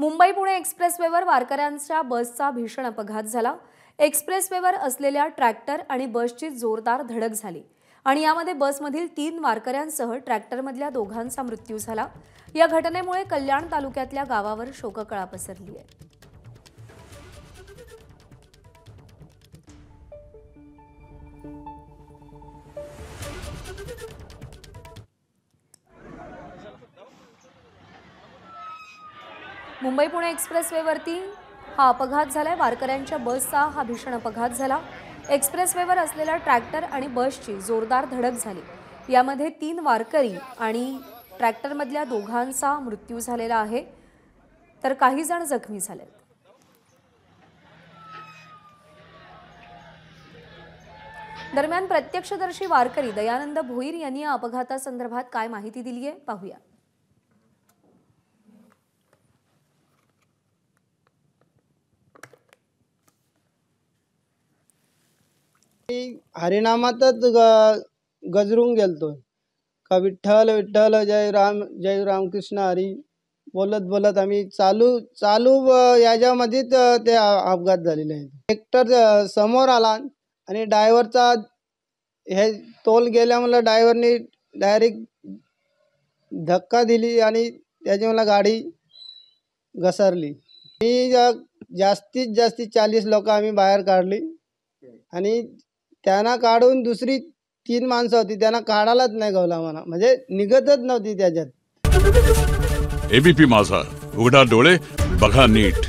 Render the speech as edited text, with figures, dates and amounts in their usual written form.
मुंबई पुणे एक्सप्रेसवेवर वारकऱ्यांच्या बसचा भीषण अपघात झाला। एक्सप्रेसवेवर असलेल्या ट्रॅक्टर आणि बसची जोरदार धडक झाली आणि यामध्ये बसमधील 3 वारकऱ्यांसह ट्रॅक्टरमधल्या दोघांचा मृत्यू झाला। या घटनेमुळे कल्याण तालुक्यातल्या गावावर शोककळा पसरली आहे। मुंबई पुणे एक्सप्रेसवेवरती हा अपघात झालाय। वारकऱ्यांच्या बसचा हा भीषण अपघात झाला। एक्सप्रेसवेवर असलेल्या ट्रॅक्टर आणि बसची जोरदार धडक झाली। यामध्ये 3 वारकरी आणि ट्रॅक्टरमधल्या दोघांचा मृत्यू झालेला आहे, तर काही जण जखमी झाले। दरम्यान प्रत्यक्षदर्शी वारकरी दयानंद भोईर यांनी या अपघातासंदर्भात काय माहिती दिली आहे पाहूया। हरिनामातच गजरून गेलतो का विठ्ठल विठ्ठल जय रामकृष्ण हरी बोलत बोलत आम्ही चालू याच्यामध्ये ते अपघात झालेले आहे। ट्रॅक्टर समोर आला आणि ड्रायव्हरचा हे तोल गेल्यामुळे ड्रायव्हरने डायरेक्ट धक्का दिली आणि त्याची मला गाडी घसरली। मी जास्तीत जास्त 40 लोक आम्ही बाहेर काढली आणि त्यांना काढून दुसरी 3 माणसं होती त्यांना काढायलाच नाही गवला मला, म्हणजे निघतच नव्हती त्याच्यात। एबीपी माझा, उघडा डोळे बघा नीट।